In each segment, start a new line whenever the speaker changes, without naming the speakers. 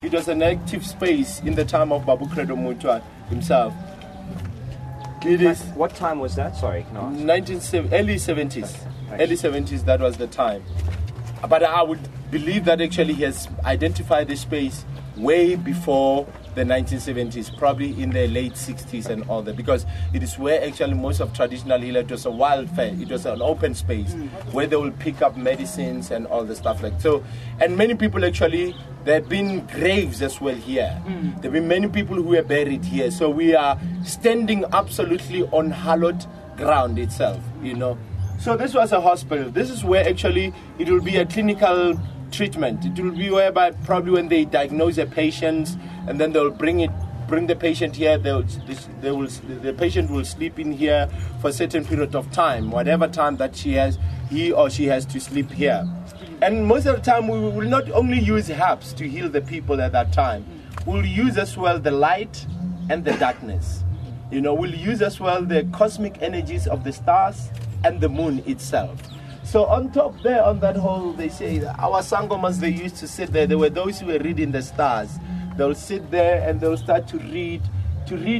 It was an active space in the time of Babu Credo Mutwa himself. It is
What time was that? Sorry, can I ask?
early 70s.
Okay.
Early 70s, that was the time. But I would believe that actually he has identified the space way before the 1970s, probably in the late 60s and all that, because it is where actually most of traditional healer, it was a wild fair, it was an open space where they will pick up medicines and all the stuff like so. And many people actually, there have been graves as well here. There have been many people who were buried here. So we are standing absolutely on hallowed ground itself, you know. So this was a hospital. This is where actually it will be a clinical treatment. It will be whereby probably when they diagnose a patient and then they'll bring the patient here, the patient will sleep in here for a certain period of time, whatever time that he or she has to sleep here. And most of the time we will not only use herbs to heal the people at that time. We'll use as well the light and the darkness. You know, we'll use as well the cosmic energies of the stars and the moon itself. So on top there, on that hole, they say our sangomas, they used to sit there. There were those who were reading the stars. They'll sit there and they'll start to read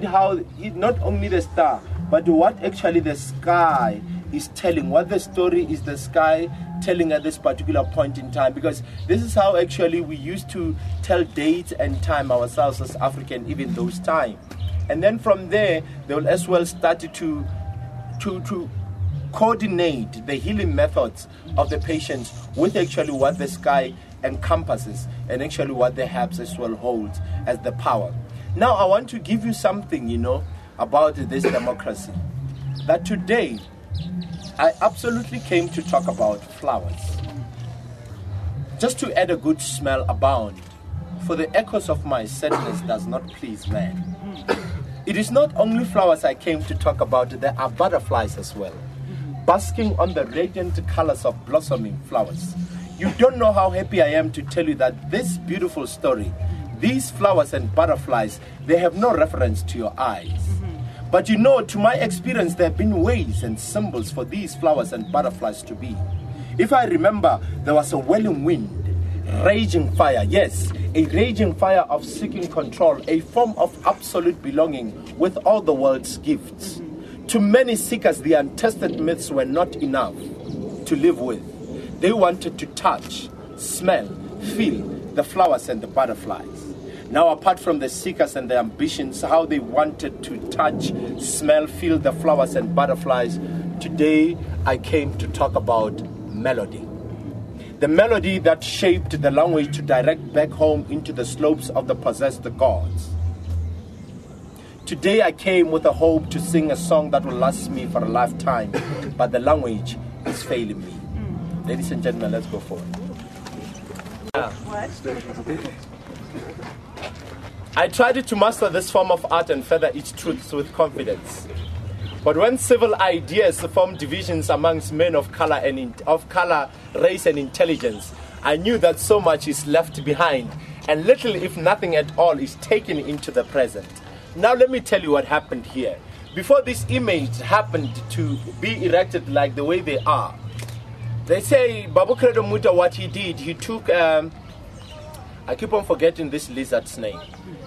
how not only the star, but what actually the sky is telling, what the story is the sky telling at this particular point in time, because this is how actually we used to tell dates and time ourselves as African, even those times. And then from there, they will as well start to coordinate the healing methods of the patients with actually what the sky encompasses and actually what the herbs as well holds as the power. Now I want to give you something, you know, about this democracy. That today, I absolutely came to talk about flowers. Just to add a good smell abound, for the echoes of my sadness does not please man. It is not only flowers I came to talk about, there are butterflies as well, basking on the radiant colors of blossoming flowers. You don't know how happy I am to tell you that this beautiful story, these flowers and butterflies, they have no reference to your eyes. But you know, to my experience, there have been ways and symbols for these flowers and butterflies to be. If I remember, there was a welling wind, raging fire, yes, a raging fire of seeking control, a form of absolute belonging with all the world's gifts. To many seekers, the untested myths were not enough to live with. They wanted to touch, smell, feel the flowers and the butterflies. Now, apart from the seekers and the ambitions, how they wanted to touch, smell, feel the flowers and butterflies, today I came to talk about melody. The melody that shaped the language to direct back home into the slopes of the possessed gods. Today I came with a hope to sing a song that will last me for a lifetime, but the language is failing me. Ladies and gentlemen, let's go forward. I tried to master this form of art and feather its truths with confidence. But when civil ideas form divisions amongst men of color race and intelligence, I knew that so much is left behind and little if nothing at all is taken into the present. Now let me tell you what happened here. Before this image happened to be erected like the way they are, they say Babu Credo Mutwa, what he did, he took, I keep on forgetting this lizard's name.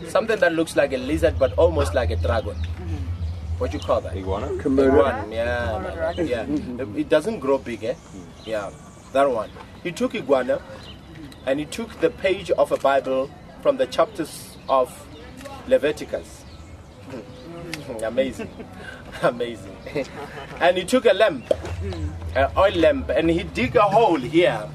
Something that looks like a lizard but almost like a dragon. What do you call that?
Iguana?
Iguana, yeah. It doesn't grow big, eh? Yeah, that one. He took iguana and he took the page of a Bible from the chapters of Leviticus. Amazing. Amazing. And he took a lamp, an oil lamp, and he dig a hole here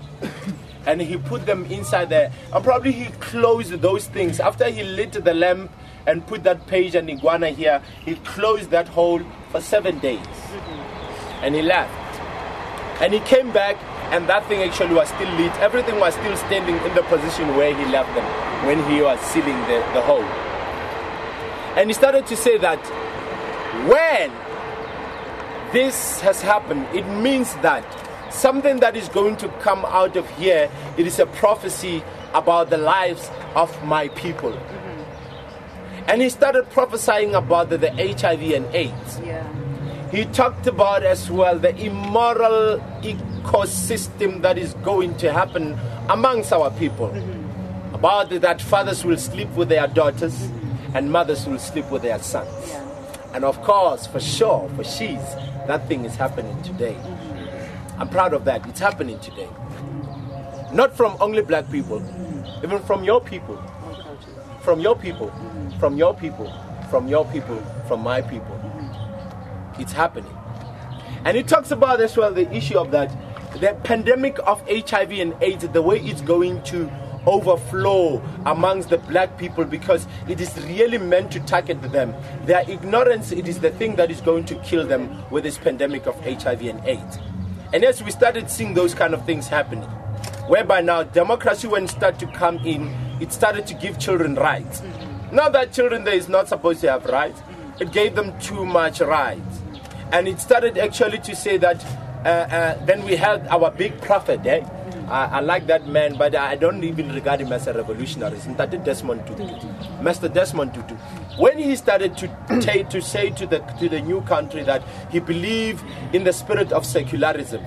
and he put them inside there. And probably he closed those things. After he lit the lamp and put that page and iguana here, he closed that hole for 7 days. And he left. And he came back and that thing actually was still lit. Everything was still standing in the position where he left them when he was sealing the hole. And he started to say that when this has happened, it means that something that is going to come out of here, it is a prophecy about the lives of my people. And he started prophesying about the HIV and AIDS. Yeah. He talked about as well the immoral ecosystem that is going to happen amongst our people. about that fathers will sleep with their daughters and mothers will sleep with their sons. And of course, for sure, for she's, that thing is happening today. I'm proud of that. It's happening today. Not from only black people, even from your people. From your people, from your people, from your people, from my people. It's happening. And it talks about as well the issue of that, the pandemic of HIV and AIDS, the way it's going to overflow amongst the black people, because it is really meant to target them. Their ignorance, it is the thing that is going to kill them with this pandemic of HIV and AIDS. And as we started seeing those kind of things happening, whereby now democracy, when it started to come in, it started to give children rights. Not that children there is not supposed to have rights, it gave them too much rights. And it started actually to say that then we had our big prophet, I like that man, but I don't even regard him as a revolutionary. Master Desmond Tutu. When he started to say to the new country that he believed in the spirit of secularism,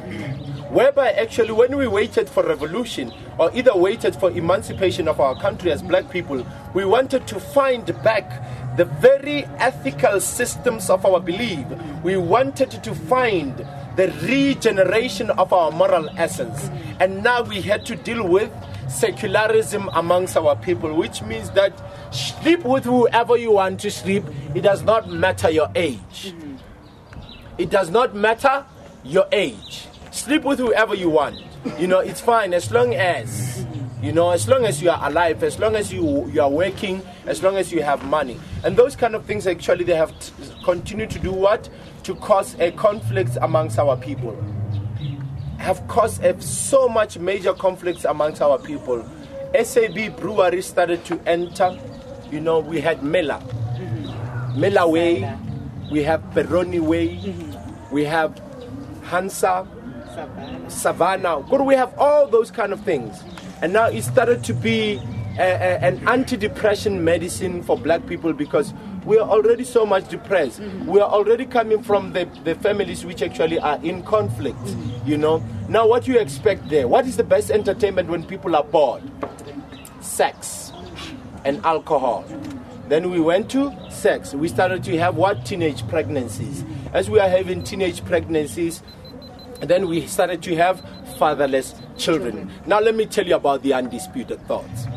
whereby actually when we waited for revolution or either waited for emancipation of our country as black people, we wanted to find back the very ethical systems of our belief. We wanted to find the regeneration of our moral essence. And now we had to deal with secularism amongst our people, which means that sleep with whoever you want to sleep. It does not matter your age. It does not matter your age. Sleep with whoever you want. It's fine as long as, as long as you are alive, as long as you are working, as long as you have money. And those kind of things actually they have continued to do what? To cause a conflict amongst our people. Have caused so much major conflicts amongst our people. SAB brewery started to enter. We had Mela Way, we have Peroni Way, we have Hansa, Savannah. We have all those kind of things. And now it started to be an anti-depression medicine for black people, because we are already so much depressed. We are already coming from the families which actually are in conflict. Now what you expect there? What is the best entertainment when people are bored? Sex and alcohol. Then we went to sex. We started to have what? Teenage pregnancies. As we are having teenage pregnancies, then we started to have fatherless children. Now let me tell you about the undisputed thoughts.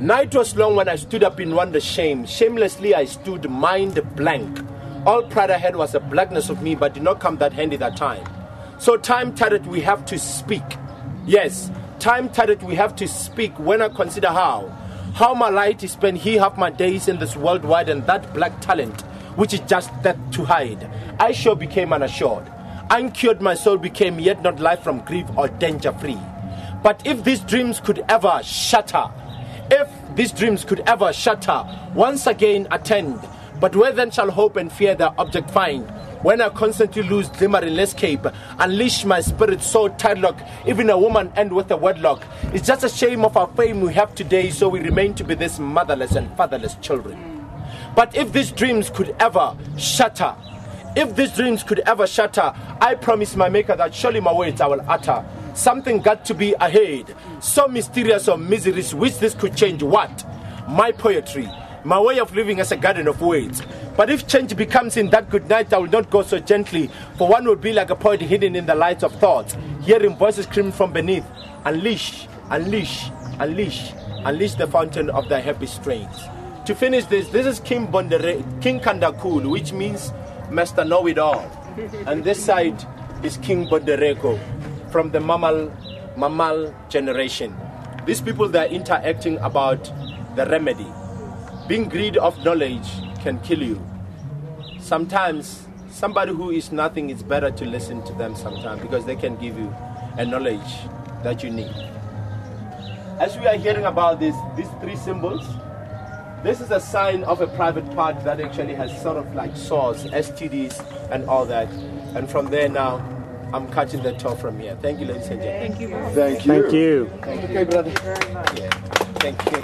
Night was long when I stood up in wonder shame. Shamelessly I stood mind blank. All pride I had was the blackness of me, but did not come that handy that time. So time tired we have to speak. Yes, time tired we have to speak when I consider how my light is spent here half my days in this worldwide, and that black talent, which is just that to hide. I sure became unassured. Uncured my soul became yet not life from grief or danger free. But if these dreams could ever shatter, once again attend, but where then shall hope and fear their object find? When I constantly lose glimmer in escape, unleash my spirit so tight-lock, even a woman end with a wedlock. It's just a shame of our fame we have today, so we remain to be this motherless and fatherless children. But if these dreams could ever shatter, I promise my maker that surely my words I will utter. Something got to be ahead, so mysterious or miseries which this could change what? My poetry, my way of living as a garden of words. But if change becomes in that good night, I will not go so gently, for one will be like a poet hidden in the lights of thoughts, hearing voices screaming from beneath. Unleash the fountain of thy happy strains. To finish this is King Kandakul, which means Master Know-it-all. And this side is King Bondereko from the mammal generation. These people, they are interacting about the remedy. Being greedy of knowledge can kill you. Sometimes somebody who is nothing, it's better to listen to them sometimes, because they can give you a knowledge that you need. As we are hearing about these three symbols, this is a sign of a private part that actually has sort of like sores, STDs and all that. And from there now, I'm catching the toe from here. Thank you, ladies and gentlemen.
Thank you.
Thank you, brother.
Thank you very much.
Yeah. Thank you.